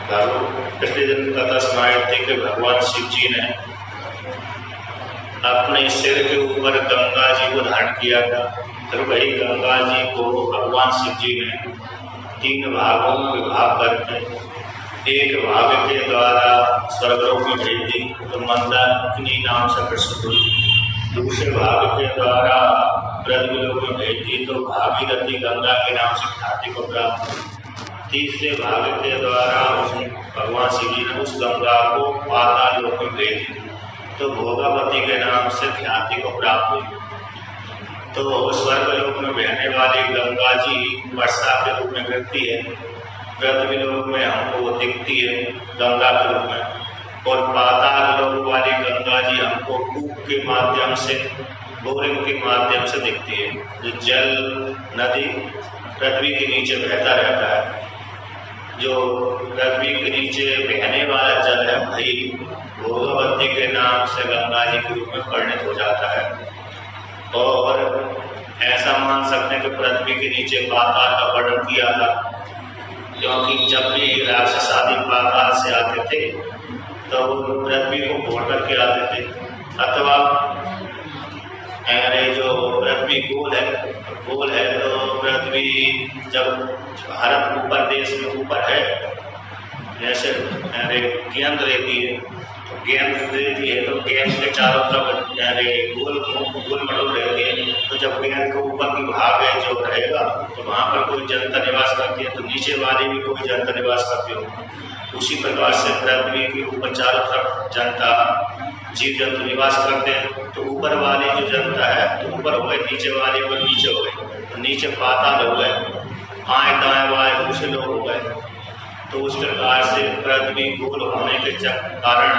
प्रतिदिन कथा सुनाई थी कि भगवान शिव जी ने अपने सिर के ऊपर गंगा जी को धारण किया था। फिर वही गंगा जी को भगवान शिव जी ने 3 भागों में विभाग करके एक भाग के द्वारा स्वर्गलोक में भेज दी तो मंदाकिनी नाम से प्रसिद्ध हुई, दूसरे भाग के द्वारा ब्रजलोक में भेज दी तो भागीरथी गंगा के नाम से ख्याति को प्राप्त, तीसरे भाग के द्वारा भगवान शिव जी ने उस गंगा को पाताल लोक में भेज दी तो भोगावती के नाम से ख्याति को प्राप्त हुई। तो स्वर्गलोक में बहने वाली गंगा जी वर्षा के रूप में गिरती है, पृथ्वी लोक में हमको दिखती है गंगा के रूप में, और पाताल लोक वाली गंगा जी हमको कूप के माध्यम से, बोरिंग के माध्यम से दिखती है। जो जल नदी पृथ्वी के नीचे बहता रहता है, जो पृथ्वी के नीचे बहने वाला जल है वही भोगावती के नाम से गंगा जी के रूप में परिणत हो जाता है। और ऐसा मान सकते हैं कि पृथ्वी के नीचे पाताल का वर्णन किया था, क्योंकि जब भी राक्षस आदि पाताल से आते थे तो वो पृथ्वी को घोट करके आते थे, अथवा जो पृथ्वी गोल है तो पृथ्वी जब भारत ऊपर देश में ऊपर है, जैसे गेंद रहती है तो गेंद के चारों तरफ गोल मटोल रहती है, तो जब गेंद के ऊपर की भाग है जो रहेगा तो वहाँ पर कोई जनता निवास करती है, तो नीचे वाली भी कोई जनता निवास करती हो। उसी प्रकार से पृथ्वी के ऊपर चारों तरफ जनता जीव जंतु निवास करते हैं, तो ऊपर वाली जो जनता है तो ऊपर हो गए, नीचे वाली पर नीचे हो गए, तो नीचे पाताल हो गए, आए दाएं बाएं दूसरे लोग हो गए। तो उस प्रकार से पृथ्वी गोल होने के कारण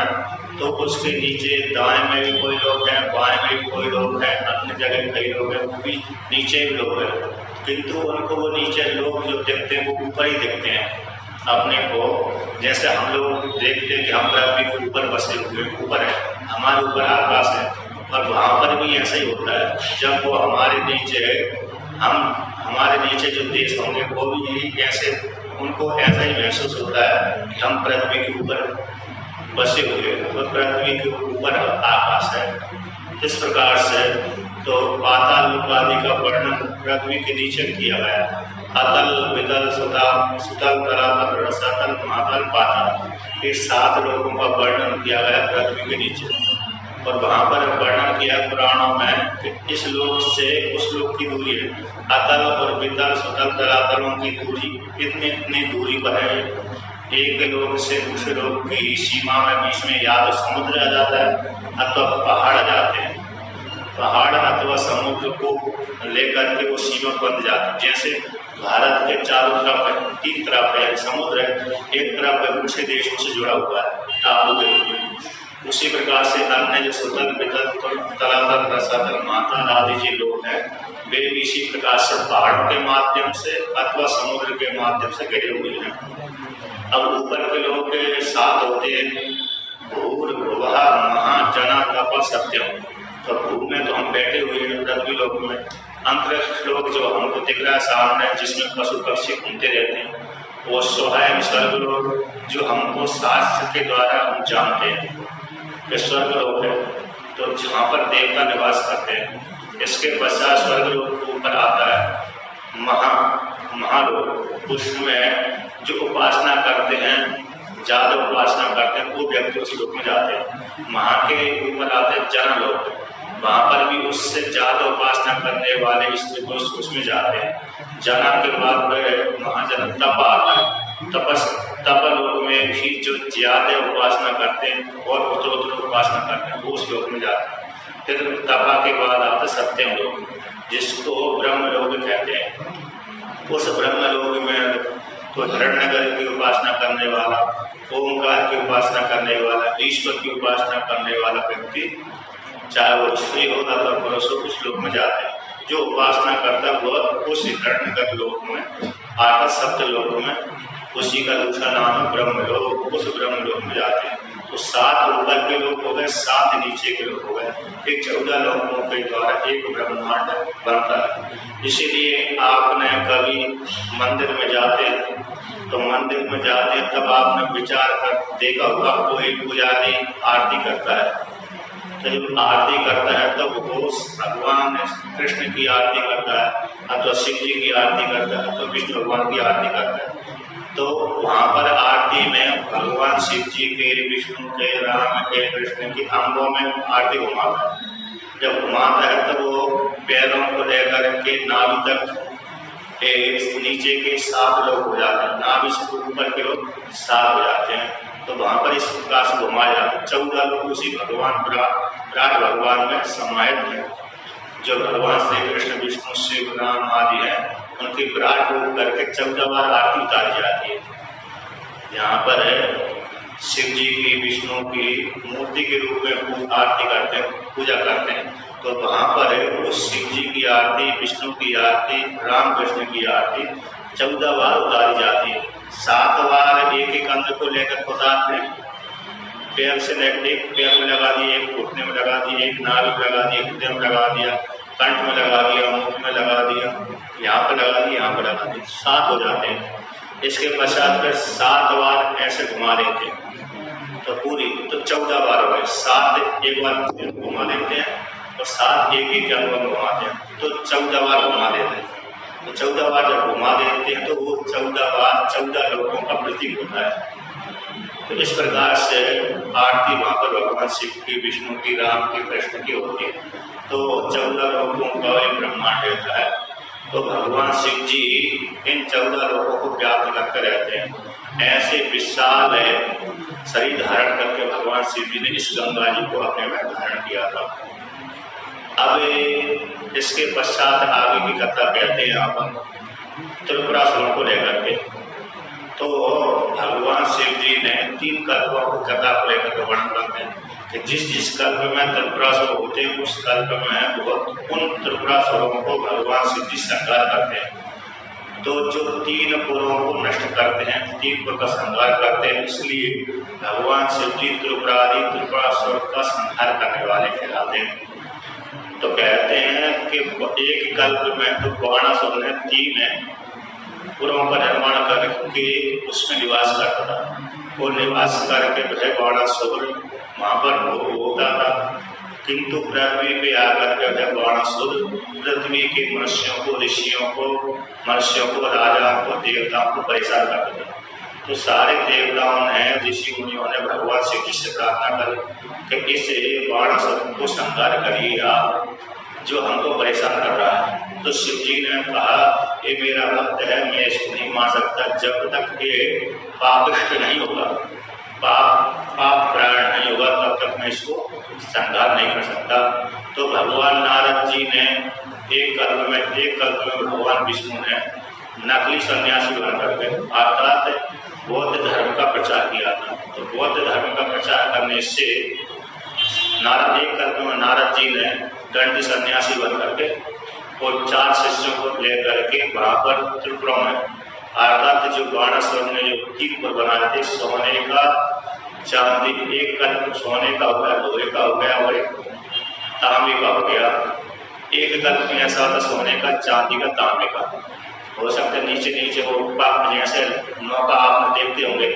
तो उसके नीचे दाएं में भी कोई लोग हैं, बाएं में भी कोई लोग हैं, अन्य जगह कई लोग हैं, वो भी नीचे भी लोग हैं, किंतु उनको वो नीचे लोग जो देखते हैं वो ऊपर ही देखते हैं अपने को। जैसे हम लोग देखते हैं कि हम पृथ्वी के ऊपर बसे हुए ऊपर है, हमारे ऊपर आकाश है, और वहाँ पर भी ऐसा ही होता है। जब वो हमारे नीचे है, हमारे नीचे जो देश होंगे वो भी यही कैसे उनको ऐसा ही महसूस होता है कि हम पृथ्वी के ऊपर बसे हुए हैं, तो पृथ्वी के ऊपर आकाश है। इस प्रकार से तो पाताल लोक आदि का वर्णन पृथ्वी के नीचे किया गया। अतल वितल सुतल तलातल रसातल महातल पाताल, ये 7 लोकों का वर्णन किया गया पृथ्वी के नीचे। और वहाँ पर वर्णन किया पुराणों में कि इस लोक से उस लोक की दूरी है, अतल और वितल सुतल तलातलों की दूरी इतनी दूरी पर है। एक लोक से दूसरे लोक की सीमा में बीच में या तो समुद्र आ जाता है अथवा पहाड़ आ जाते हैं। पहाड़ अथवा समुद्र को लेकर के वो सीमा बंध जाती है। जैसे भारत के चारों तरफ 3 तरफ है समुद्र है, एक तरफ दूसरे देशों से जुड़ा हुआ है टापू के रूप में। उसी प्रकार से अन्य जो सुतल वितल तलातल रसातल महातल आदि जो लोग हैं वे भी इसी प्रकार से पहाड़ों के माध्यम से अथवा समुद्र के माध्यम से घिरे हुए हैं। अब ऊपर के लोग 7 होते हैं, भूर्भुवः महः जना तप सत्यम। तो भू में तो हम बैठे हुए हैं पृथ्वी लोक में, अंतरिक्ष लोक जो हमको दिख रहा है सामने जिसमें पशु पक्षी घूमते रहते हैं, वो स्वयं स्वर्ग लोक जो हमको शास्त्र के द्वारा हम जानते हैं स्वर्ग लोक है, तो जहाँ पर देवता निवास करते हैं। इसके पश्चात स्वर्ग लोक ऊपर आता है महालोक, उसमें जो उपासना करते हैं, ज्यादा उपासना करते हैं वो व्यक्ति उस लोक में जाते हैं। महा के ऊपर आते हैं जनलोक, वहाँ पर भी उससे ज्यादा उपासना करने वाले स्त्री पुरुष उसमें जाते हैं। जना के बाद महाजन तप आता है, तप लोक में भी जो ज्यादा उपासना करते हैं और उत्तरोत्तर उपासना करते हैं वो उस लोक में जाते हैं। फिर तपा के बाद आता सत्यम लोक, जिसको ब्रह्म लोक कहते हैं। उस ब्रह्म लोक में तो हिरण्यगर्भ की उपासना करने वाला, ओंकार की उपासना करने वाला, ईश्वर की उपासना करने वाला व्यक्ति, चाहे वो स्त्री हो अथवा पुरुष हो, उस लोक में जाते हैं। जो उपासना करता वह उस हिरण्यगर्भ लोक में आता, सप्त लोक में, उसी का दूसरा नाम है ब्रह्मलोक। उस ब्रह्मलोक में जाते हैं तो 7 ऊपर के लोग हो गए, 7 नीचे के लोग हो गए, एक 14 लोगों के द्वारा एक ब्रह्मांड बनता है। इसीलिए आपने कभी मंदिर में जाते तो मंदिर में जाते हैं तब आपने विचार कर देखा होगा कोई पुजारी आरती करता है, तो जब आरती करता है तो वो भगवान कृष्ण की आरती करता है, अथवा शिव जी की आरती करता है, तो विष्णु भगवान की आरती करता है। तो वहां पर आरती में भगवान शिव जी के, विष्णु के, राम के, कृष्ण की अंगों में आरती घुमाता है। जब घुमाता है तो वो पैरों को लेकर के नाभि तक नीचे के 7 लोग हो जाते हैं, नाभि से ऊपर के लोग 7 हो जाते हैं। तो वहां पर इस प्रकार से घुमाया जाता है। 14 लोग उसी भगवान विराट भगवान में समाहित हैं, जो भगवान श्री कृष्ण, विष्णु, शिव, राम आदि है, उनकी विराट रूप करके 14 बार आरती उतारी जाती है। यहाँ पर शिव जी की, विष्णु की मूर्ति के रूप में आरती करते हैं, पूजा करते हैं। तो वहाँ पर उस शिव जी की आरती, विष्णु की आरती, राम कृष्ण की आरती 14 बार उतारी जाती है। 7 बार एक एक अंग को लेकर उतारते हैं। पैर से लेकर एक पैर में लगा दिए, एक घुटने में लगा दिए, एक नाभि में लगा दिया, हृदय में लगा दिया, कंठ में लगा दिया, मुख में लगा दिया, यहाँ पर लगा दिया, यहाँ पर लगा दिया, 7 हो जाते हैं। इसके पश्चात फिर 7 बार ऐसे घुमा लेते हैं, तो पूरी तो 14 बार हो गए। 7 एक बार घुमा लेते हैं और 7 एक एक अंग घुमाते हैं, तो 14 बार घुमा देते हैं। तो 14 बार जब घुमा देते हैं तो वो 14 बार 14 लोगों का प्रतीक होता है। तो इस प्रकार से आरती वहाँ पर भगवान शिव की, विष्णु की, राम की, कृष्ण की होती है। तो 14 लोगों का एक ब्रह्मांड रहता है। तो भगवान शिव जी इन 14 लोगों को व्याप्त करते रहते हैं। ऐसे विशाल शरीर धारण करके भगवान शिव जी ने इस गंगा जी को अपने में धारण किया था। अब इसके पश्चात आगे की कथा कहते हैं आप त्रिपुरासुरों को लेकर के। तो भगवान शिव जी ने 3 कल्पों की कथा को लेकर वर्णन करते हैं कि जिस कल्प में त्रिपुरासुर होते हैं उस कल्प में उन त्रिपुरासुरों को भगवान शिव जी संहार करते हैं। तो जो 3 पुरों को नष्ट करते हैं, 3 पुर का संहार करते हैं, इसलिए भगवान शिव जी त्रिपुरासुर का संहार करने वाले कहलाते हैं। तो कहते हैं कि एक कल्प में तो बाणासुर ने 3 पुरों का निर्माण करके उसमें निवास करता था। वो निवास करके वह बाणासुर वहां पर भोग होता था, किंतु पृथ्वी पे आकर के वह बाणासुर पृथ्वी के मनुष्यों को, ऋषियों को, मनुष्यों को, राजाओं को, देवताओं को परेशान करता था। तो सारे देवताओं ने, ऋषि मुनियों ने भगवान शिव जी से प्रार्थना करी कि इस बाणासुर को संहार करिए आप, जो हमको परेशान कर रहा है। तो शिव जी ने कहा ये मेरा भक्त है, मैं इसको नहीं मार सकता जब तक ये पापिष्ट नहीं होगा, पाप प्राण नहीं होगा, तब तक मैं इसको संहार नहीं कर सकता। तो भगवान नारद जी ने एक कल्प में भगवान विष्णु ने नकली सन्यासी बन करके अर्थात बौद्ध धर्म का प्रचार किया था। तो बौद्ध धर्म का प्रचार करने से एक कल्प में नारद जी ने दंडी सन्यासी बन करके और 4 शिष्यों को लेकर के वहां पर त्रिपुरा में अर्थात जो बाणासुर ने जो 3 पुर बनाए थे, सोने का, चांदी, एक कल्प सोने का हो गया, लोहे का हो गया और एक तांबे का हो गया। एक कल्प में ऐसा था सोने का, चांदी का, तांबे का। हो सकता है नीचे वो जैसे नौका आपने देखते होंगे,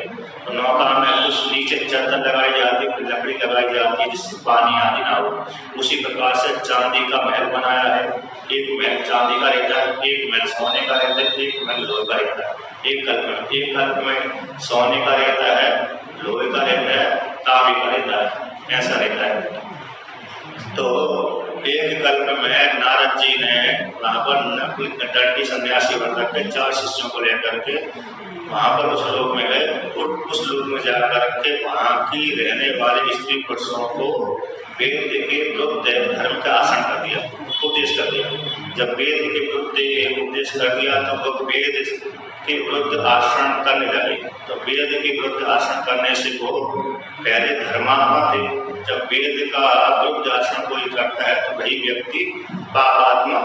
तो नौका में कुछ नीचे चादर लगाई जाती है, लकड़ी लगाई जाती है जिससे पानी आदि ना हो। उसी प्रकार से चांदी का महल बनाया है। एक महल चांदी का रहता है, एक महल सोने का रहता है, एक महल लोहे का रहता है। एक कल्प में सोने का रहता है, लोहे का रहता है, तांबे का रहता है, ऐसा रहता है। तो एक कल्प में नारद जी ने वहां पर दंडी सन्यासी बनकर के 4 शिष्यों को लेकर के वहां पर उस लोक में गए और उस लोक में जाकर के वहां की रहने वाले स्त्री पुरुषों को वेद के विरुद्ध धर्म का आसन कर दिया, उपदेश कर दिया। जब वेद के विरुद्ध उपदेश कर दिया तो वो वेद के विरुद्ध आचरण करने लगे। तो वेद के विरुद्ध आचरण करने से वो पहले धर्मात्मा थे। जब वेद का विरुद्ध आचरण कोई करता है तो वही व्यक्ति पापात्मा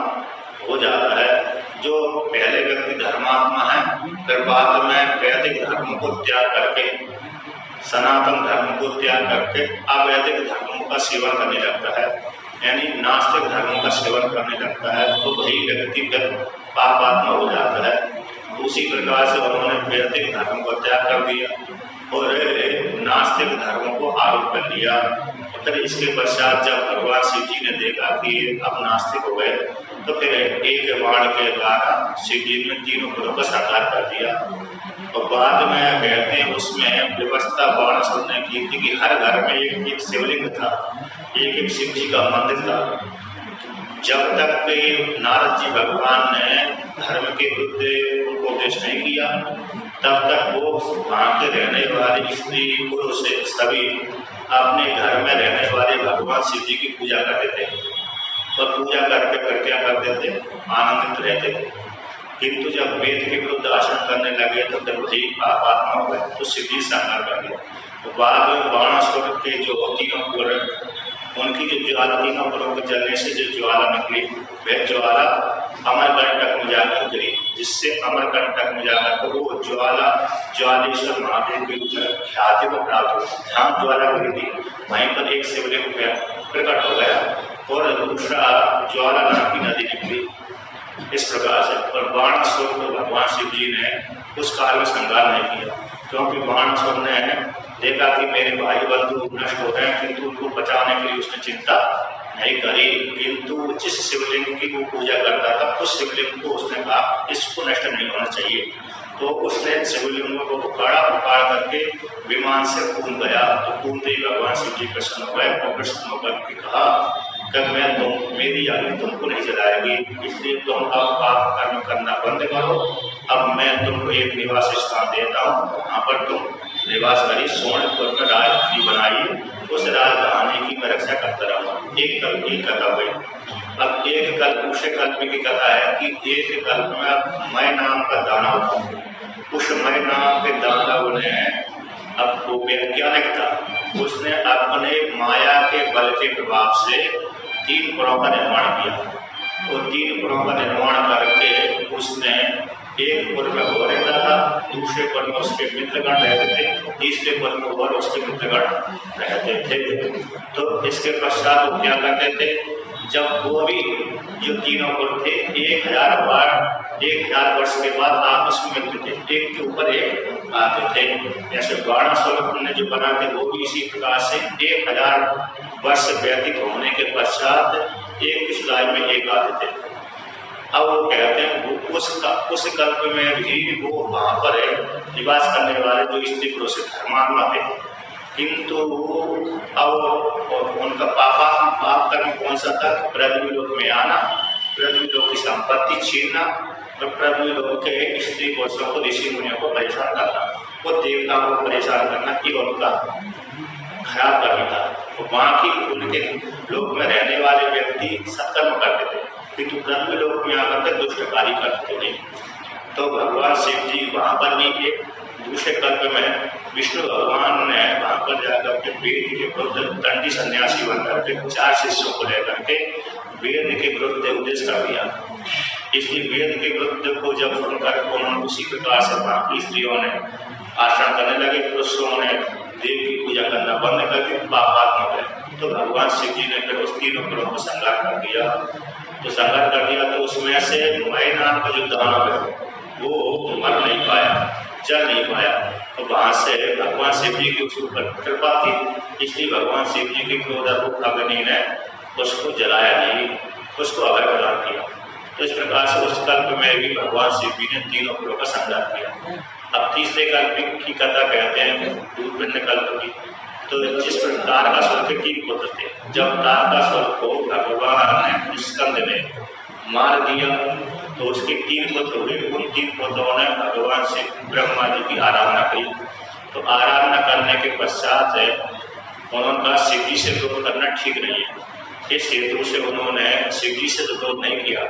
हो जाता है। जो पहले व्यक्ति धर्मात्मा है, फिर बाद में वैदिक धर्म को त्याग करके, सनातन धर्म को त्याग करके अवैदिक धर्मों का सेवन करने लगता है, यानी नास्तिक धर्मों का सेवन करने लगता है, तो वही व्यक्ति फिर पापात्मा हो जाता है। उसी प्रकार से उन्होंने वैदिक धर्म को त्याग कर दिया और नास्तिक धर्म को आरोप कर लिया। फिर इसके पश्चात जब भगवान शिव जी ने देखा कि अब नास्तिक हो गए तो फिर एक बाण के द्वारा शिव जी ने तीनों गुणों को साकार कर दिया। और बाद में कहते हैं उसमें व्यवस्था बाणासुर ने की थी कि हर घर में एक शिवलिंग था, एक शिव जी का मंदिर था। जब तक नारद जी भगवान ने धर्म के विरुद्ध उनको उपदेश नहीं किया तब तक वो वहाँ के रहने वाले स्त्री पुरुष सभी अपने घर में रहने वाले भगवान शिव जी की पूजा करते थे और पूजा करके फिर क्या करते थे, आनंदित रहते थे। किंतु जब वेद के विरुद्ध आचरण करने लगे तो फिर वही पाप आत्मा हुए तो शिव जी संहार कर दिया। तो बाद में बाणासुर के जो तीनों पुर उनकी जो ज्वाला तीनों पुरों के जलने से जो ज्वाला निकली वह ज्वाला अमरकंटक में जाकर गिरी, जिससे अमरकंटक में जाकर वो ज्वाला ज्वालेश्वर महादेव के रूप में ख्याति को प्राप्त हुई। जहाँ ज्वाला गिरी थी वहीं पर एक शिवलिंग प्रकट हो गया और दूसरा ज्वाला नाम की नदी निकली। इस प्रकार से और बाणासुर को भगवान शिव जी ने उस काल में संहार नहीं किया, क्योंकि बाणासुर ने देखा कि मेरे भाई बंधु नष्ट हो गए, किंतु उनको बचाने के लिए उसने चिंता नहीं करी। किंतु जिस शिवलिंग की वो पूजा करता था उस शिवलिंग को उसने कहा इसको नष्ट नहीं होना चाहिए, तो उसने शिवलिंग को उखाड़ करके विमान से कूद गया। तो कूदते ही भगवान शिव जी प्रसन्न हो गए और प्रसन्न होकर के कहा कि मैं मेरी अग्नि तुमको नहीं जलाएगी, इसलिए तुम अब पाप कर्म करना बंद करो। अब मैं तुमको एक निवास स्थान देता हूँ, वहाँ पर तुम निवास करिए, सोनपुर में राजधानी बनाइए, उस राजधानी की मैं रक्षा करता रहूँ। एक कल्प की कथा हुई। अब एक कल्प दूसरे कल्प की कथा है कि एक कल्प में मैं नाम का दानव था। उस मैं नाम के दानव ने अब वो वैज्ञानिक था, उसने अपने माया के बल के प्रभाव से 3 पुरों का निर्माण किया और 3 पुरों का निर्माण करके उसने एक पुर में वो रहता था, दूसरे पुर में उसके मित्रगण रहते थे, तीसरे पुर में और उसके मित्रगण रहते थे। तो इसके पश्चात वो क्या करते थे, जब वो भी जो तीनों पुर थे 1000 वर्ष के बाद आपस में मिलते थे, एक के ऊपर एक आते थे। जैसे बाणासुर ने जो बना थे वो भी इसी प्रकार से 1000 वर्ष व्यतीत होने के पश्चात एक इस्लाम में एक आते थे। अब वो कहते हैं उस कल्प में भी वो वहाँ पर निवास करने वाले जो स्त्री पुरुष धर्मात्मा थे, किंतु अब उनका पाप कर्म कौन सा था, पृथ्वी लोक में आना, पृथ्वी लोक की संपत्ति छीनना और पृथ्वी लोक के स्त्री पुरुषों को ऋषि मुनियों को परेशान करना, वो देवताओं को परेशान करना कि उनका खराब कर्म था। तो वहाँ की उनके लोक में रहने वाले व्यक्ति सत्कर्म करते थे, किंतु पृथ्वी लोक में आकर के दुष्ट कार्य करते नहीं। तो भगवान शिव जी वहाँ पर भी एक दूसरे कल्प में विष्णु भगवान ने वहाँ पर जाकर के वेद के विरुद्ध दंडी सन्यासी बनकर के 4 शिष्यों को लेकर के वेद के विरुद्ध उपदेश कर दिया। इसलिए वेद के विरुद्ध को जब सुनकर उन्होंने उसी प्रकार से वहाँ की स्त्रियों ने आचरण करने लगे, पुरुषों ने देव की पूजा करना बंद कर दी, पापात्मा हो गए। तो भगवान शिव जी ने फिर उस तीनों पुरों को संहार कर दिया। तो संहार कर दिया तो उसमें से मैं नाम का जो दानव है वो मर नहीं पाया, जल नहीं पाया। तो वहां से भगवान शिव जी की उसके ऊपर कृपा थी, इसलिए भगवान शिव जी की क्रोध अग्नि ने उसको जलाया नहीं, उसको अगर प्रदान किया। तो इस प्रकार से उस कल्प में भी भगवान शिव जी ने तीनों पुरों का संहार किया। अब तीसरे कल्प की कथा कहते हैं दूरभिन्न कल्प की। तो जिस प्रकार तारकासुर के 3 पुत्र थे, जब तारकासुर को भगवान ने स्कंद ने मार दिया तो उसके 3 पुत्र हुए। उन 3 पुत्रों ने भगवान से ब्रह्मा जी की आराधना की। तो आराधना करने के पश्चात उन्होंने कहा शिव जी से विरोध करना ठीक नहीं है। इस हेतु से उन्होंने शिव जी से विरोध नहीं किया।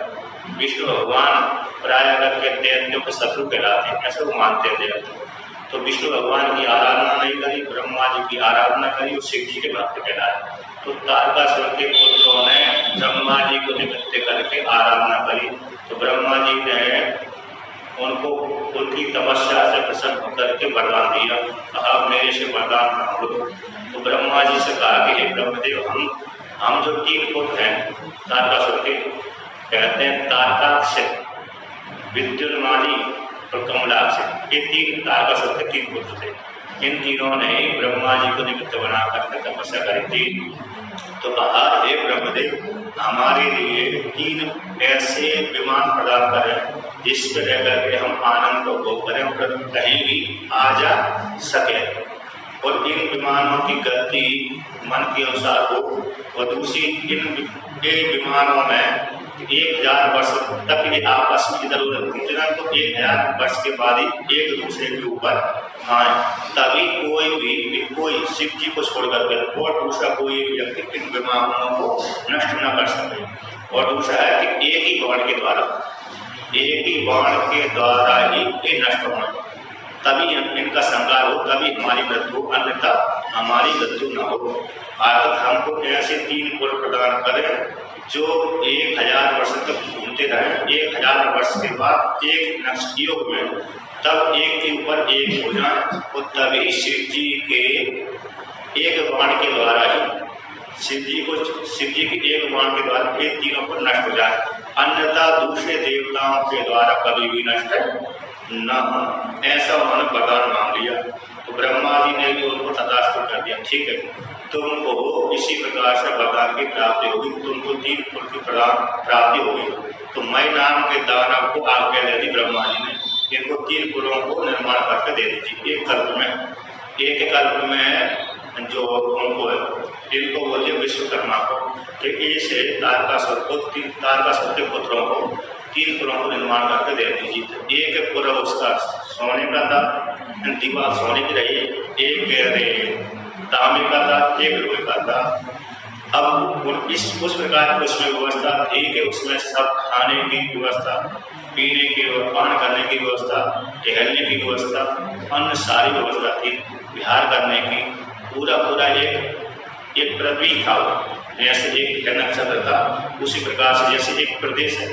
विष्णु भगवान प्राय करके दैत्यों के शत्रु कहलाते, ऐसे वो मानते थे। तो विष्णु भगवान की आराधना नहीं करी, ब्रह्मा जी की आराधना करी और शिव जी के भक्त कहलाए। तो तारकासुर के पुत्रों ने ब्रह्मा जी को निमित्त करके आराधना करी। तो ब्रह्मा जी ने उनको उनकी तपस्या से प्रसन्न होकर के वरदान दिया, कहा मेरे से वरदान मांगो। तो ब्रह्मा जी से कहा कि हे ब्रह्मदेव, हम जो 3 पुत्र हैं तारकासुर के, कहते हैं तारकाक्ष, विद्युन्माली और कमलाक्ष, ये तीन तारकासुर के तीन पुत्र थे। इन तीनों ने ब्रह्मा जी को निमित्त बनाकर तपस्या करी थी। तो कहा, हे ब्रह्मदेव, हमारे लिए तीन ऐसे विमान प्रदान करें जिस पर रह करके हम आनंद को भोग करें और कहीं भी आ जा सके, और इन विमानों की गति मन के अनुसार हो, और दूसरी इन विमानों में 1000 वर्ष तक ये आपस में इधर उधर घूमते रहें, तो 1000 वर्ष के बाद ही एक दूसरे के ऊपर आए, तभी कोई शिव जी को छोड़कर के और दूसरा कोई व्यक्ति इन विमानों को नष्ट न कर सके। और दूसरा है कि एक ही बाण के द्वारा ही ये नष्ट होना, तभी इनका संहार हो, तभी हमारी मृत्यु, अन्यथा हमारी मृत्यु न हो। अर्थात हमको ऐसे तीन पुर प्रदान करें जो 1000 वर्ष तक घूमते रहे, 1000 वर्ष के बाद एक नक्ष योग में तब एक के ऊपर एक हो जाए, और तभी शिव जी के एक बाण के द्वारा ही शिव जी के एक बाण के द्वारा ये तीनों पर नष्ट हो जाए, अन्यथा दूसरे देवताओं के द्वारा कभी भी नष्ट न हो। ऐसा उन्होंने वरदान मांग लिया। तो ब्रह्मा जी ने भी उनको तथास्तु कर दिया, ठीक है, तुमको इसी प्रकार से वरदान की प्राप्ति होगी, तुमको 3 पुर की प्राप्ति होगी। तो मैं नाम के दानव को आज्ञा दे दी ब्रह्मा जी ने, इनको 3 पुरों को निर्माण करके दे दीजिए एक कल्प में जो उनको है, इनको बोलिए विश्वकर्मा को, कि ऐसे तारकासुर के पुत्रों को 3 पुरों को निर्माण करके दे दीजिए। एक पुर उसका सोने का था, दीवार सोने की रही, एक तांबे का था, एक लोहे का था। अब उस प्रकार की उसमें व्यवस्था थी कि उसमें सब खाने की व्यवस्था, पीने की, पान करने की व्यवस्था, टहलने की व्यवस्था, अन्य सारी व्यवस्था थी, विहार करने की, पूरा एक पृथ्वी था, जैसे एक नक्षत्र था, उसी प्रकार से जैसे एक प्रदेश है,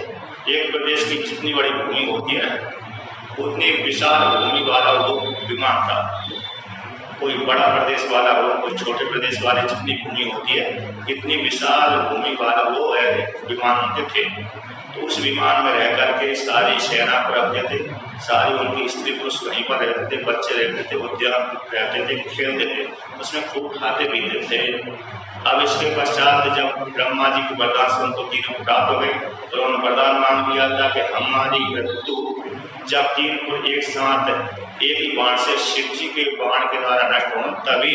एक प्रदेश की जितनी बड़ी भूमि होती है उतनी विशाल भूमि वाला वो विमान था। कोई बड़ा प्रदेश वाला हो, कोई छोटे प्रदेश वाले जितनी भूमि होती है, इतनी विशाल भूमि वाला वो विमान होते थे। तो उस विमान में रह करके सारी सेना पर रहते थे, सारी उनकी स्त्री पुरुष वहीं पर रहते थे, बच्चे रहते थे, उद्यान रहते थे, खेलते थे, उसमें खूब खाते पीते थे। अब इसके पश्चात जब ब्रह्मा जी के वरदान से उनको तीनों प्राप्त हो गए, तो उन्होंने वरदान मांग लिया था कि हमारी मृत्यु जब 3 पुर एक साथ एक ही बाण से शिव जी के बाण के द्वारा नष्ट हो, तभी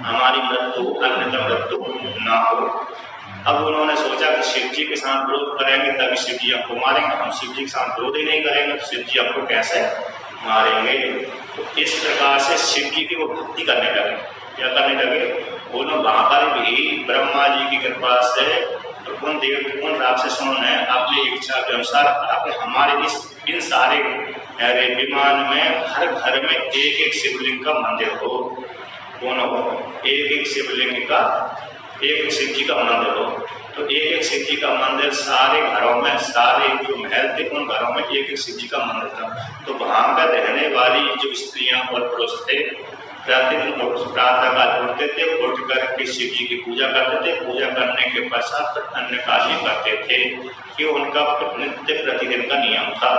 हमारी मृत्यु, अन्यथा मृत्यु न हो। अब उन्होंने सोचा कि शिव जी के साथ विरोध करेंगे तभी शिव जी हमको मारेंगे, हम शिव जी के साथ विरोध ही नहीं करेंगे तो शिव जी हमको कैसे मारेंगे। तो इस प्रकार से शिव जी की वो भक्ति करने लगे। क्या करने लगे? उन्होंने वहां पर भी ब्रह्मा जी की कृपा से उन राक्षसों ने अपनी इच्छा के अनुसार हमारे इन सारे विमान में हर घर में एक शिवलिंग का मंदिर हो, एक शिवलिंग का, एक शिव जी का मंदिर हो। तो एक शिव जी का मंदिर सारे घरों में, सारे जो महल थे उन घरों में एक शिव जी का मंदिर था। तो वहां पर रहने वाली जो स्त्रियां और पुरुष थे, प्रतिदिन प्रातः काल उठते थे, उठ करके शिव जी की पूजा करते थे, पूजा करने के पश्चात अन्य कार्य करते थे, कि उनका नित्य प्रतिदिन का नियम था।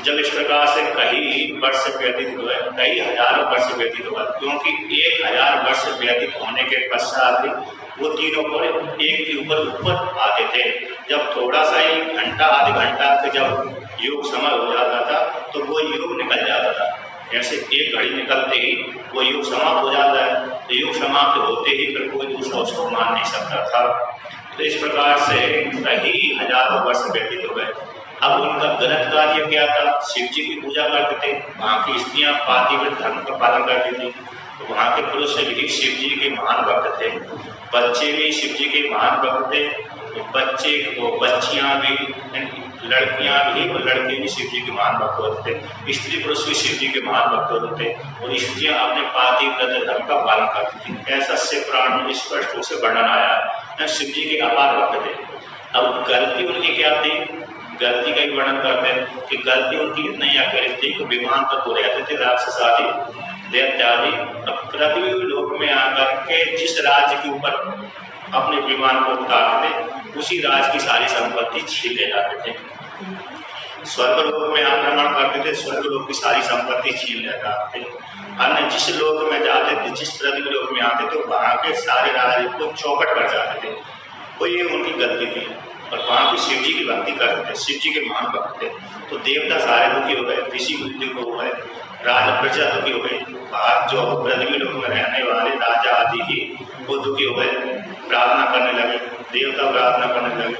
जब इस प्रकार से कई वर्ष व्यतीत हुए, कई हजारों वर्ष व्यतीत हुआ, क्योंकि 1000 वर्ष व्यतीत होने के पश्चात वो तीनों को एक के ऊपर आते थे। जब थोड़ा सा ही घंटा, आधे घंटा के जब योग समय हो जाता था तो वो योग निकल जाता था। जैसे एक घड़ी निकलते ही वो युग समाप्त हो जाता है, तो युग समाप्त होते ही फिर कोई दूसरा उसको मान नहीं सकता था। तो इस प्रकार से कई हजारों वर्ष व्यतीत हो गए। अब उनका गलत कार्य क्या था? शिव जी की पूजा करते थे, वहाँ की स्त्रियां पातिव्रत धर्म का पालन करती थी, तो वहाँ के पुरुष भी शिव जी के महान भक्त थे, बच्चे भी शिव जी के महान भक्त थे, बच्चियां भी, लड़कियां भी और लड़के भी शिव जी के महान भक्त होते थे, स्त्री पुरुष भी शिव जी के महान भक्त होते थे, और स्त्रियां अपने पातिव्रत धर्म का पालन करती थी। ऐसा शिव पुराण में स्पष्ट रूप से वर्णन आया है। शिव जी के अपार भक्त थे। अब गलती उनकी क्या थी? गलती का ही वर्णन करते हैं कि गलती उनकी इतनी आकर्षित थी कि विमान पर तो रहते थे राक्षस आदि, दैत्य आदि, अब पृथ्वी लोक में आकर के जिस राज्य के ऊपर अपने विमान को उतारते, उसी राज्य की सारी संपत्ति छीन ले जाते थे। स्वर्ग लोक में आक्रमण करते थे, स्वर्ग लोक की सारी संपत्ति छीन लेता थे। अन्य जिस लोक में जाते थे, जिस पृथ्वी लोक में आते थे, वहां के सारे राज्य को चौपट कर जाते थे। तो ये उनकी गलती थी। और वहां पे शिव जी की भक्ति करते थे, शिव जी के महान भक्त थे। तो देवता सारे दुखी हो गए, ऋषि दुखी हो गए, राजा प्रजा दुखी हो गई, बाहर जो पृथ्वी लोक में रहने वाले राजा आदि ही वो दुखी हो गए, प्रार्थना करने लगे, देवता प्रार्थना करने लगे।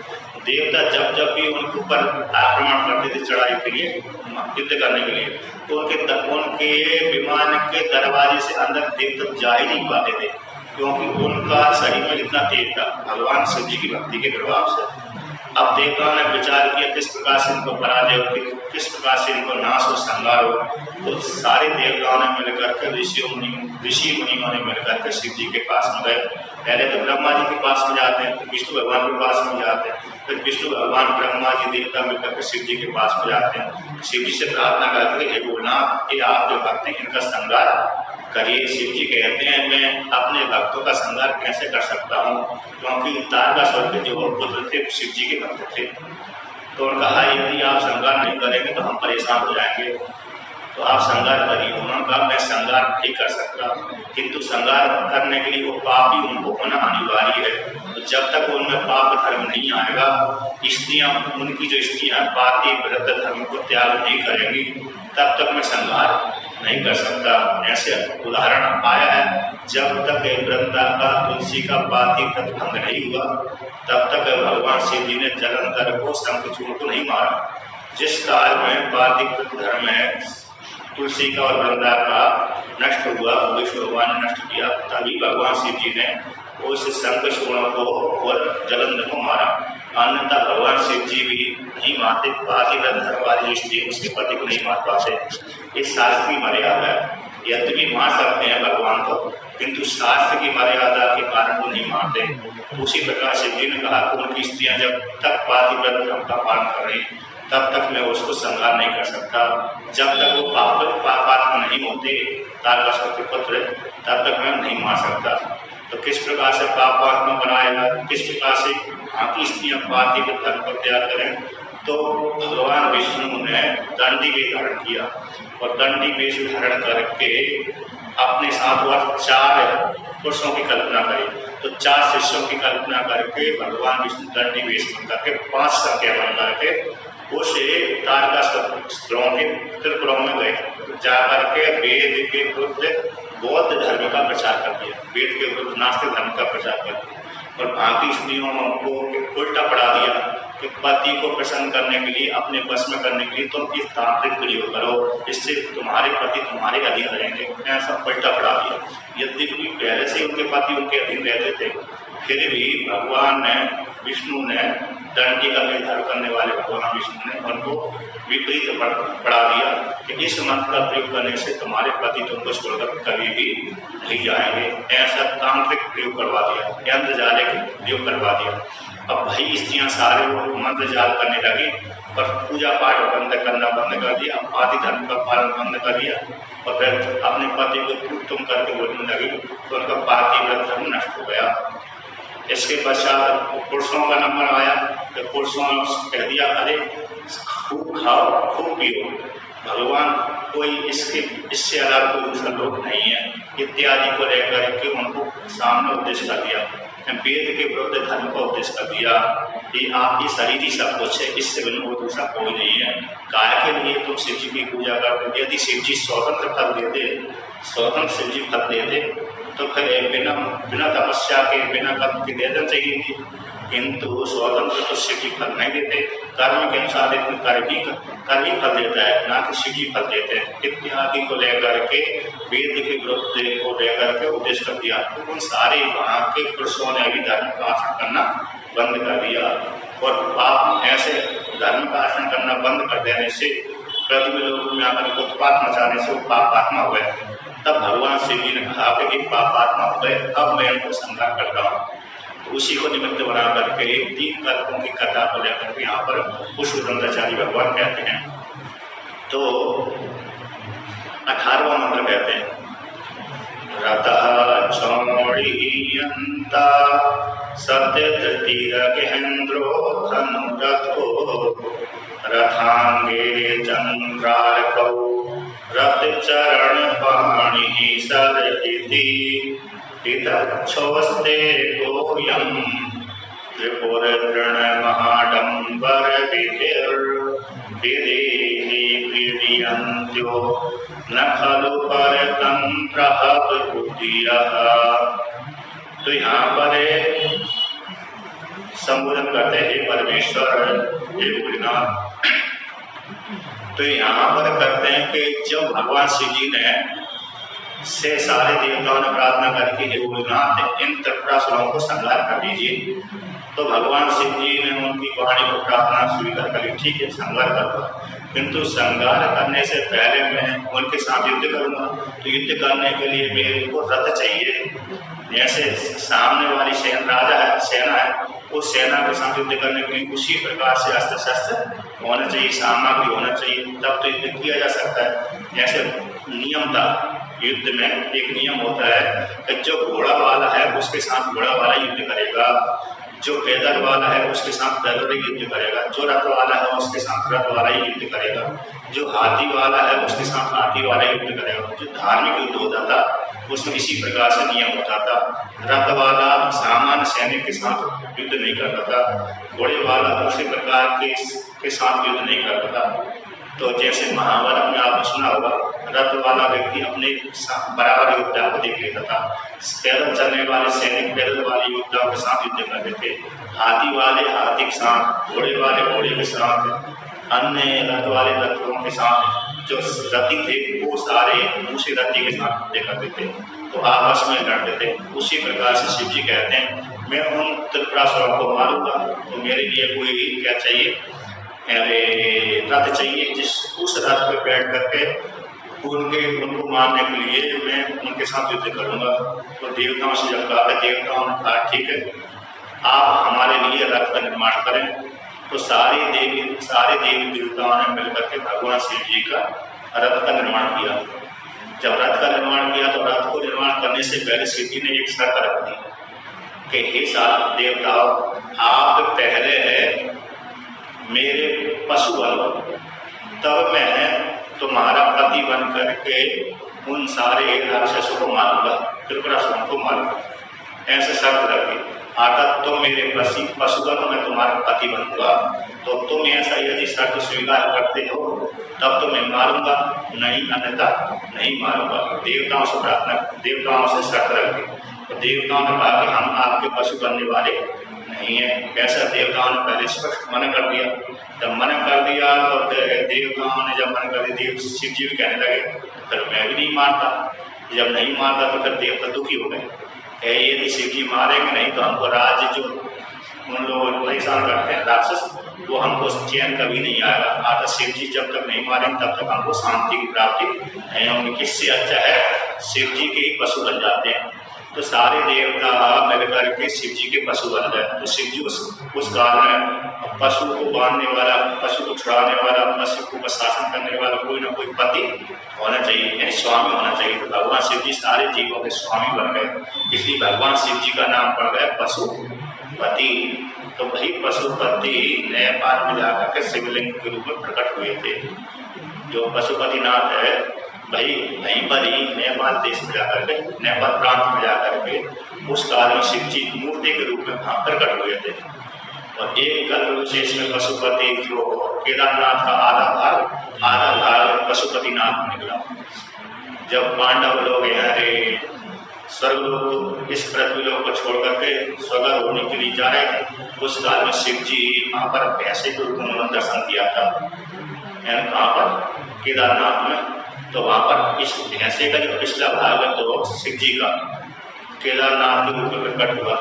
देवता जब जब भी उनके ऊपर आक्रमण करते थे चढ़ाई के लिए, युद्ध करने के लिए, तो उनके विमान के दरवाजे से अंदर देवता जा ही नहीं पाते थे, क्योंकि उनका शरीर में इतना तेज था भगवान शिव जी की भक्ति के प्रभाव से। अब देवताओं ने विचार किया किस प्रकार से इनको पराजय हो, किस प्रकार से इनको नाश और संहार हो। तो सारे देवताओं ने मिलकर के ऋषि मुनियों ने मिलकर के शिव जी के पास में गए। पहले तो ब्रह्मा जी के पास में जाते हैं, विष्णु भगवान के पास में जाते हैं, फिर विष्णु भगवान ब्रह्मा जी देवता मिलकर के शिव जी के पास में जाते हैं। शिव जी से प्रार्थना करते हैं, हे भोलेनाथ, ये आप जो भक्त हैं इनका संहार करिए। शिव जी कहते हैं मैं अपने भक्तों का संहार कैसे कर सकता हूँ, क्योंकि तारकासुर के जो पुत्र थे शिव जी के भक्त थे। तो उन्होंने कहा यदि आप संहार नहीं करेंगे तो हम परेशान हो जाएंगे, तो आप संहार करिए। उन्होंने कहा मैं संहार नहीं कर सकता, किंतु संहार करने के लिए वो पाप ही उनको होना अनिवार्य है। तो जब तक उनमें पाप धर्म नहीं आएगा, स्त्रियां, उनकी जो स्त्रियां पाति व्रत धर्म को त्याग नहीं करेंगी, तब तक मैं संहार नहीं कर सकता। ऐसे उदाहरण आया है, जब तक वृंदा का तुलसी का पाति व्रत भंग नहीं हुआ, तब तक भगवान शिव जी ने जलंधर को शंखचूड़ को नहीं मारा। जिस काल में पाति व्रत धर्म है तुलसी का और वृंदा का नष्ट हुआ, विष्णु भगवान ने नष्ट किया, तभी भगवान शिव जी ने उस शंखचूड़ को और जलंधर को मारा। अन्यथा भगवान शिव जी भी नहीं मारते, पाति व्रत धर्म वाली स्त्री उसके पति को नहीं मार पाते। ये शास्त्र की मर्यादा है। यद्यपि मार सकते हैं भगवान को, किंतु शास्त्र की मर्यादा के कारण वो नहीं मारते। उसी प्रकार शिव जी ने कहा कि उनकी स्त्रियां जब तक पाति व्रत धर्म का पालन कर रही, तब तक मैं उसको संहार नहीं कर सकता। जब तक वो पापात्मा नहीं होते तारकासुर के पुत्र, तब तक मैं नहीं मार सकता। तो किस प्रकार से पापात्मा बनाएगा, किस प्रकार से बाकी स्त्रियां पाति के धर्म को त्याग करें। तो भगवान विष्णु ने दंडी वेश धारण किया और दंडी वेश धारण करके अपने साथ वह 4 पुरुषों की कल्पना करी। तो 4 शिष्यों की कल्पना करके भगवान विष्णु दंडी वेश बन करके 5 संख्या बन करके उस तारकासुरों के त्रिपुरों में गए, जाकर के वेद के विरुद्ध बौद्ध धर्म का प्रचार कर दिया, वेद के विरुद्ध नास्तिक धर्म का प्रचार कर दिया। और बाकी स्त्रियों को उल्टा पढ़ा दिया कि पति को प्रसन्न करने के लिए, अपने बस में करने के लिए तुम इस तांत्रिक प्रयोग करो, इससे तुम्हारे पति तुम्हारे अधीन रहेंगे। ऐसा उल्टा पढ़ा दिया। यद्यपि पहले से उनके पति उनके अधीन रहते थे, फिर भी भगवान ने, विष्णु ने, दंडी का निर्धार करने वाले भगवान विष्णु ने उनको विपरीत पढ़ा दिया कि इस मंत्र का प्रयोग करने से तुम्हारे पति तुमको छोड़कर कभी भी नहीं जाएंगे। ऐसा तांत्रिक प्रयोग करवा दिया, यंत्र जाले प्रयोग करवा दिया। अब भाई स्त्रियां सारे वो मंत्र जाल करने लगी और पूजा पाठ बंद करना बंद कर दिया, आदि धर्म का पालन बंद कर दिया और फिर अपने पति को तुम करके बोलने लगी, तो उनका पाति व्रत धर्म नष्ट हो गया। इसके पश्चात पुरुषों का नंबर आया, तो पुरुषों ने कह दिया अरे खूब खाओ खूब पियो, भगवान कोई इससे अलग कोई दूसरा लोक नहीं है इत्यादि को लेकर के उनको सामने उपदेश कर दिया। वेद के विरुद्ध धर्म का उपदेश कर दिया कि आपकी शरीर ही सब कुछ है, इससे बिना वो दूसरा कोई नहीं है। काय के लिए तुम शिव जी की पूजा करते? यदि शिव जी स्वतंत्र फल देते, स्वतंत्र शिव जी फल देते, तो फिर बिना तपस्या के, बिना कर्म के दे देना चाहिए थी, किंतु स्वतंत्र तो शिव जी फल नहीं देते, कर्म के अनुसार कर्म ही फल देता है, ना कि शिव जी फल देते हैं। इत्यादि को लेकर के वेद के विरुद्ध को लेकर के उपदेश कर दिया। तो उन सारे वहाँ के पुरुषों ने भी धर्म का आचरण करना बंद कर दिया और पाप ऐसे धर्म का आचरण करना बंद कर देने से, पृथ्वी लोक में आकर उत्पात मचाने से वो पापात्मा हो गए। तब भगवान शिव जी ने कहा कि पापात्मा हो गए, अब मैं इनको संहार करता हूँ। तो उसी को निमित्त बना करके 3 कल्पों की कथा को लेकर के यहाँ पर पुष्पदंताचार्य भगवान कहते हैं। तो 18वां मंत्र कहते हैं, रतः चौड़ीयन्ता सत्यतीरगेन्द्रो धनुरथो रथांगे चंद्रार्कौ रथचरणपाणिः सदइति इदक्षोस्ते गोयं त्रिपुरतृणमहाडम्बरविधिर्विधेहि क्रीडयन्त्यो न खलु परतन्त्रः विभूतियः। तो यहाँ पर संबोधन करते हैं परमेश्वर, हे भोलेनाथ। तो यहाँ पर करते हैं कि जब भगवान शिव जी ने से सारे देवताओं ने प्रार्थना करके हे भोलेनाथ इन त्रिपुरासुरों को संहार कर दीजिए, तो भगवान शिव जी ने उनकी वाणी को प्रार्थना स्वीकार कर ली, ठीक है संहार कर दो, किंतु संहार करने से पहले मैं उनके साथ युद्ध करूंगा। तो युद्ध करने के लिए मेरे को रथ चाहिए। जैसे सामने वाली सेना है, उस सेना के साथ युद्ध करने के लिए उसी प्रकार से अस्त्र शस्त्र होना चाहिए, सामग्री होना चाहिए, तब तो युद्ध किया जा सकता है। जैसे नियम था युद्ध में, एक नियम होता है कि जो घोड़ा वाला है उसके साथ घोड़ा वाला युद्ध करेगा, जो पैदल वाला है उसके साथ पैदल ही युद्ध करेगा, जो रथ वाला है उसके साथ रथ वाला ही युद्ध करेगा, जो हाथी वाला है उसके साथ हाथी वाला युद्ध करेगा। जो धार्मिक युद्ध होता था उसमें इसी प्रकार से नियम होता था। रथ वाला सामान्य सैनिक के साथ युद्ध नहीं करता था, घोड़े वाला उसी प्रकार के साथ युद्ध नहीं करता था। तो जैसे महाभारत में आपने सुना होगा, रथ वाला व्यक्ति अपने बराबर योद्धा को देख लेता था, पैदल चलने वाले सैनिक पैदल वाले योद्धाओं के साथ युद्ध करते थे, हाथी वाले हाथी के साथ, घोड़े वाले घोड़े के साथ, अन्य रथ वाले रथों के साथ, जो रथी थे वो सारे दूसरे रथी के साथ युद्ध करते थे, तो आपस में लड़ते थे। उसी प्रकार से शिव जी कहते हैं मैं उन त्रिपुरासुरों को मारूंगा, तो मेरे लिए कोई क्या चाहिए, रथ चाहिए, जिस उस रथ पे बैठ करके उनको मारने के लिए मैं उनके साथ युद्ध करूंगा। तो देवताओं से जब कहा, देवताओं ने कहा ठीक है आप हमारे लिए रथ का निर्माण करें। तो सारे देवी देवताओं ने मिलकर के भगवान शिव जी का रथ का निर्माण किया। जब रथ का निर्माण किया तो रथ को निर्माण करने से पहले शिव जी ने एक शर्त रख दी कि हे सारे देवताओं आप पहले है मेरे पशु बनो, तब मैं तुम्हारा पति बन करके उन सारे राक्षसों को मारूंगा, त्रिपुरासुरों को मारूंगा। ऐसे शर्त रखी, अगर तुम मेरे पशु बनो मैं तुम्हारा पति बनूंगा, तो तुम ऐसा यदि शर्त स्वीकार करते हो तब तो मैं मारूंगा, नहीं अन्यथा नहीं मारूंगा। देवताओं से शर्त रखी। तो देवताओं ने कहा कि हम आपके पशु बनने वाले नहीं है। ऐसा देवताओं ने पहले स्पष्ट मना कर दिया। जब मना कर दिया तो देवताओं ने जब मना कर दिया, शिव जी भी कहने लगे फिर मैं भी नहीं मारता। जब नहीं मारता तो फिर देवता दुखी हो गए, यदि शिव जी मारेंगे नहीं तो हमको राज्य जो उन लोग परेशान करते हैं राक्षस, वो हमको चैन कभी नहीं आएगा। आता शिव जी जब तक नहीं मारेंगे तब तक हमको शांति की प्राप्ति नहीं होगी। किससे अच्छा है शिव जी के ही पशु बन जाते हैं। तो सारे देवता मिलकर के शिव जी के पशु बन गए। तो शिव जी उस काल में पशु को बांधने वाला, पशु को छुड़ाने वाला, पशु को शासन करने वाला कोई ना कोई पति होना चाहिए, यानी स्वामी होना चाहिए। तो भगवान शिव जी सारे जीवों के स्वामी बन गए, इसलिए भगवान शिव जी का नाम पड़ गया पशुपति। तो वही पशुपति नेपाल में जाकर के शिवलिंग के रूप में प्रकट हुए थे। जो पशुपतिनाथ है वहीं पर ही नेपाल देश में जाकर के, नेपाल प्रांत में जाकर के उस काल में शिव जी मूर्ति के रूप में वहां प्रकट हुए थे। और एक गर्भ विशेष में पशुपति जो केदारनाथ का आधा भाग पशुपतिनाथ में निकला। जब पांडव लोग यहाँ स्वर्गलोक इस पृथ्वी लोक को छोड़ करके स्वर्ग होने के लिए जा रहे थे, उस काल में शिव जी वहां पर भैंसे के रूप में दर्शन किया था, कहाँ पर केदारनाथ में। तो वहां पर इस भैंसे का जो पिछला भाग है तो शिव जी का केदारनाथ के रूप में प्रकट हुआ,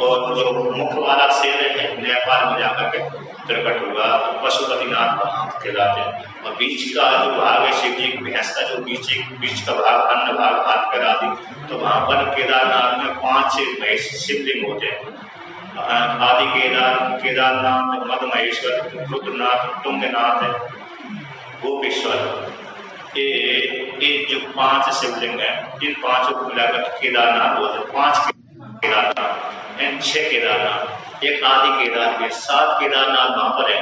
और जो मुख्य वाला शेर है नेपाल में जाकर के प्रकट हुआ। तो पशुपतिनाथ वहां कहलाते हैं। और बीच का जो भाग है शिव जी भैंस का जो बीच का भाग अन्य भाग हाथ पर आदि, तो वहां पर केदारनाथ में 5 शिवलिंग होते हैं। आदि केदारनाथ, मधमहेश्वर, रुद्रनाथ, तुंगनाथ, गोपेश्वर, ये जो 5 शिवलिंग है, इन 5 को मिलाकर केदारनाथ बोलते हैं। 5 केदारनाथ, 6 केदारनाथ, एक आदि केदार के 7 केदारनाथ वहां पर है।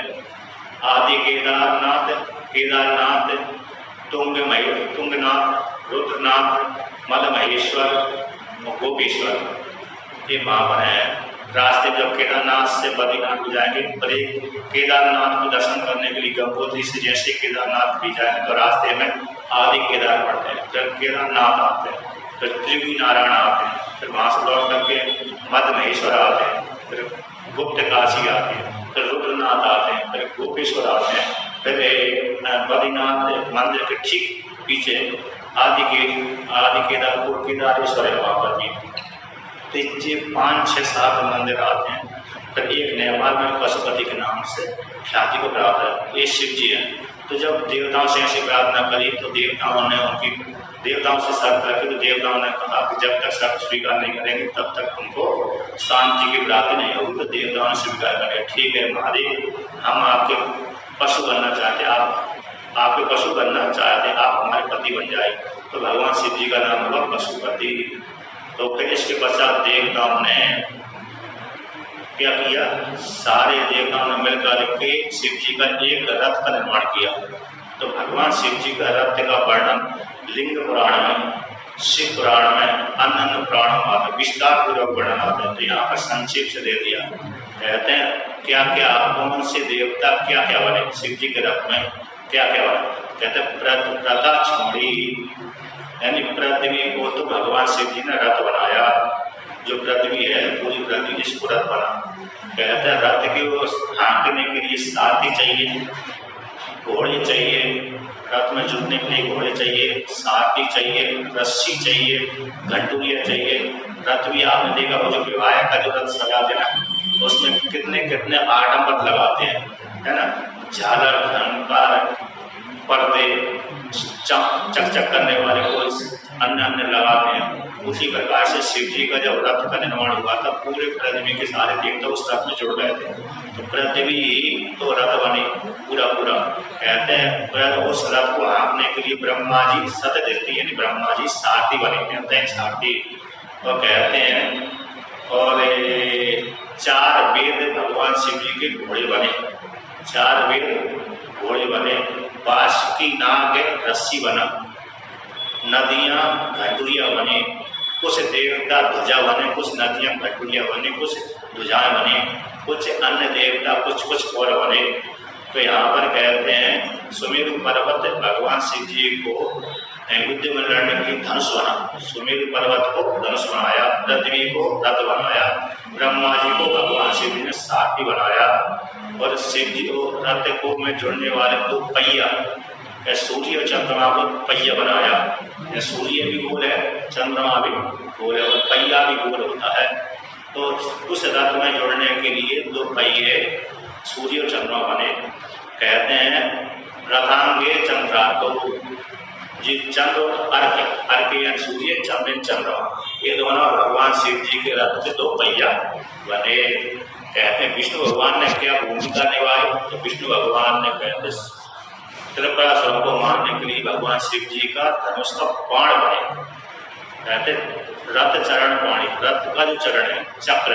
आदि केदारनाथ, केदारनाथ, तुंगनाथ, रुद्रनाथ, मल महेश्वर और गोपेश्वर, ये वहाँ पर है। रास्ते जब केदारनाथ से बद्रीनाथ को जाएंगे, पहले केदारनाथ को दर्शन करने के लिए गंगोत्री से जैसे केदारनाथ भी जाए तो रास्ते में आदि केदार पड़ते हैं, फिर केदारनाथ आते हैं, फिर त्रिवी नारायण आते हैं, फिर वहाँ से लौट करके मध्य महेश्वर आते हैं, फिर गुप्त काशी आते हैं, फिर रुद्रनाथ आते हैं, फिर गोपेश्वर आते हैं, फिर बद्रीनाथ मंदिर के ठीक पीछे आदि केदारपुर केदारेश्वर है वहाँ पर भी। तो ये 5, 6, 7 मंदिर आते हैं। फिर एक नेपाल में पशुपति के नाम से ख्याति को प्राप्त है, ये शिव जी है। तो जब देवताओं से ऐसी प्रार्थना करी तो देवताओं से शर्त रखी, तो देवताओं ने कहा कि जब तक शर्त स्वीकार नहीं करेंगे तब तक हमको शांति की प्राप्ति नहीं होगी। तो देवताओं ने स्वीकार करें, ठीक है महादेव, हम आपके पशु बनना चाहते, आप आपके पशु बनना चाहते, आप हमारे पति बन जाए। तो भगवान शिव जी का नाम हुआ पशुपति। तो फिर इसके पश्चात देवताओं ने क्या किया, सारे देवताओं ने मिलकर के शिव जी का एक रथ का निर्माण किया। तो भगवान शिव जी का रथ का वर्णन लिंग पुराण में, शिव पुराण में, अन्य पुराणों में विस्तार पूर्वक वर्णन आता है। तो यहाँ पर संक्षेप से दे दिया। कहते हैं क्या क्या कौन से देवता क्या क्या बने शिव जी के रथ में, क्या क्या बने। कहते हैं प्रताक्षमणि, यानी पृथ्वी को तो भगवान शिव जी ने रथ बनाया। जो पृथ्वी है पूरी पृथ्वी जिसको रथ बना। कहते हैं रथ के वो हाँकने के लिए साथी चाहिए, घोड़े चाहिए, रथ में जुड़ने के लिए घोड़े चाहिए, साथी चाहिए, रस्सी चाहिए, घंटुरिया चाहिए। रथ भी आपने देखा वो जो विवाह का जो रथ सजाते ना, उसमें कितने कितने आडंबर लगाते हैं, है ना, झालर, झनकार, पर्दे, चकचक करने वाले को अन्य अन्य लगाते हैं। उसी प्रकार से शिव जी का जब रथ का निर्माण हुआ था पूरे पृथ्वी के सारे देवता उस रथ में जुड़ गए थे। तो पृथ्वी तो रथ बनी पूरा पूरा। कहते हैं उस रथ को हाँकने के लिए ब्रह्मा जी सत देती, यानी ब्रह्मा जी सारथी बने, कहते हैं सारथी। और कहते हैं और 4 वेद भगवान शिव जी के घोड़े बने, 4 वेद घोड़े बने। बांस की नाग रस्सी बना, नदियां घंटुरिया बने, कुछ देवता ध्वजा बने, कुछ नदियां घंटुरिया बने, कुछ ध्वजाएं बने, कुछ अन्य देवता कुछ और बने। तो यहाँ पर कहते हैं सुमेरु पर्वत भगवान शिव जी को युद्ध में लड़ने के लिए धनुष बना, सुमेरु पर्वत को धनुष बनाया, पृथ्वी को रथ बनाया, ब्रह्मा जी को भगवान शिव जी ने सारथी बनाया, और शिव जी को रथ को में जुड़ने वाले 2 पहिया, सूर्य और चंद्रमा को पहिया बनाया। सूर्य भी गोल है, चंद्रमा भी गोल है, और पहिया भी गोल होता है। तो उस रथ में जुड़ने के लिए 2 पहिए सूर्य और चंद्रमा बने। कहते हैं रथांगे चंद्रार्को, जी चंद्र अर्घ्य यानी सूर्य, चंद्र चंद्रमा, ये दोनों भगवान शिव जी के रथ के 2 पहिया बने। कहते हैं विष्णु भगवान ने क्या भूमिका निभाई, तो विष्णु भगवान ने कहते त्रिपुरासुर को मारने के लिए भगवान शिव जी का धनुष का बाण बने। कहते रथ चरण पाणी, रथ का जो चरण है चक्र,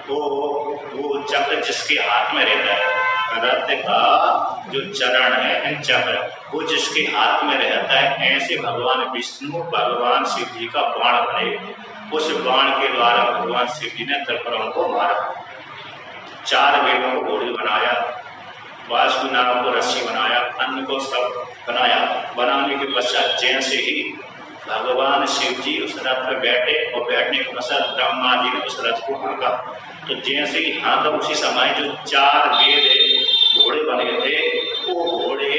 वो चक्र जिसके हाथ में रहता है, रथ का जो चरण है चक्र वो जिसके हाथ में रहता है, ऐसे भगवान विष्णु भगवान शिव जी का बाण बने। उस बाण के द्वारा भगवान शिव जी ने त्रिपुराओं को मारा। 4 वेदों को घोड़े बनाया, वासु नाग को रस्सी बनाया, अन्न को सब बनाया। बनाने के पश्चात जैसे ही भगवान शिव जी उस रथ पर बैठे और बैठने के पश्चात ब्रह्मा जी ने उस रथ को हाँका। तो जैसे ही हाँका उसी समय जो 4 वेद घोड़े बने थे, वो घोड़े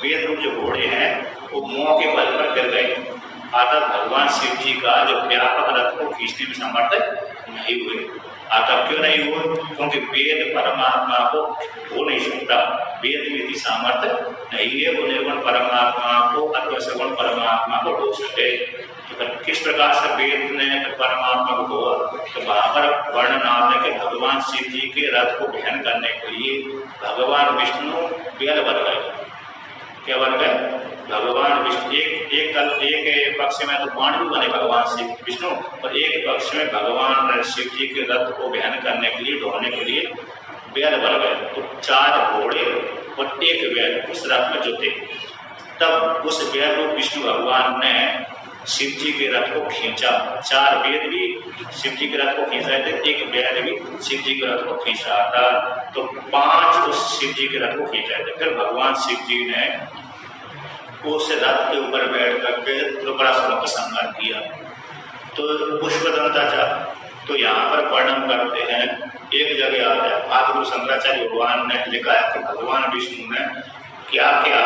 वेद रूप जो घोड़े हैं वो मौके बल पर गिर गए। अतः भगवान शिव जी का जो व्यापक रथ को खींचने में समर्थ नहीं हुए। अतः क्यों नहीं हुए? क्योंकि वेद परमात्मा को हो नहीं सकता, वेद में इतनी सामर्थ्य नहीं है वो निर्गुण परमात्मा को अथवा सगुण परमात्मा को ढो सके। तो किस प्रकार से वेद ने परमात्मा को ढोआ? तो वहां पर वर्णन आता है कि भगवान शिव जी के रथ को वहन करने के लिए भगवान विष्णु बैल बन गए। क्या बन गए? भगवान विष्णु एक पक्ष में तो बाण भी बने भगवान शिव विष्णु, और एक पक्ष में भगवान शिव जी के रथ को वहन करने के लिए ढोने के लिए बैल बन गए। तो 4 घोड़े और एक वेद उस रथ में जोते। तब उस वेद को विष्णु भगवान ने शिव जी के रथ को खींचा। 4 वेद भी शिव जी के रथ को खींच रहे थे, एक वेद भी शिव जी के रथ को खींच रहा था, तो 5 उस शिव जी के रथ को खींच रहे थे। फिर भगवान शिव जी ने उस रथ के ऊपर बैठ करके त्रिपुरासुरों का संहार किया। तो पुष्पदंता जा, तो यहाँ पर वर्णन करते हैं, एक जगह आता है आदिगुरु शंकराचार्य भगवान ने लिखा है कि भगवान विष्णु ने क्या क्या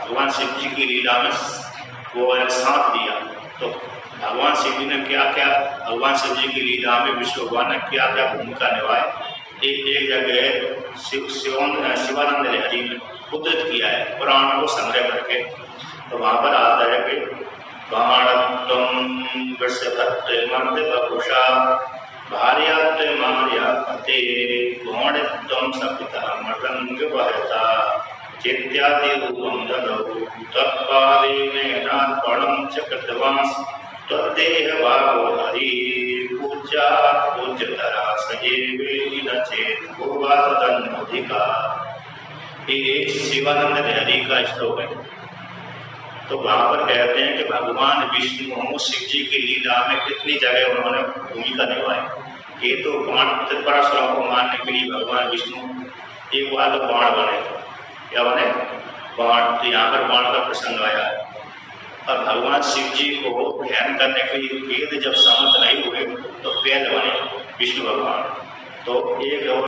भगवान शिव जी की लीला में वो साथ दिया। तो भगवान शिव जी ने क्या क्या, भगवान शिव जी की लीला में विष्णु भगवान ने क्या क्या भूमिका निभाई। एक जगह शिवानंद लहरी ने उद्धृत किया है पुराण को संग्रह करके। तो वहां पर आता है कि बाणत्वं वृषभत्वमर्दवपुषा भार्यात्वमार्यापते गौणत्वं सपिता मृदङ्गवहता चेत्यादि रूपं ददौ तत्पादेनेनार्पणं च कृतवान् त्वद्देहभागो हरि पूज्या पूज्यतरा सजेवेति न चेत् भुवा तदन्नधिका। ये शिवानंद लहरी का श्लोक है। तो वहां पर कहते हैं कि भगवान विष्णु शिव जी की लीला में कितनी जगह उन्होंने भूमिका निभाई। ये तो त्रिपुरासुरों को मारने के लिए भगवान विष्णु एक बार तो बाण बने, क्या बने, बाण। तो यहाँ पर बाण का प्रसंग आया है। और भगवान शिव जी को ध्यान करने के लिए वेद जब समर्थ नहीं हुए तो वेद बने विष्णु भगवान। तो एक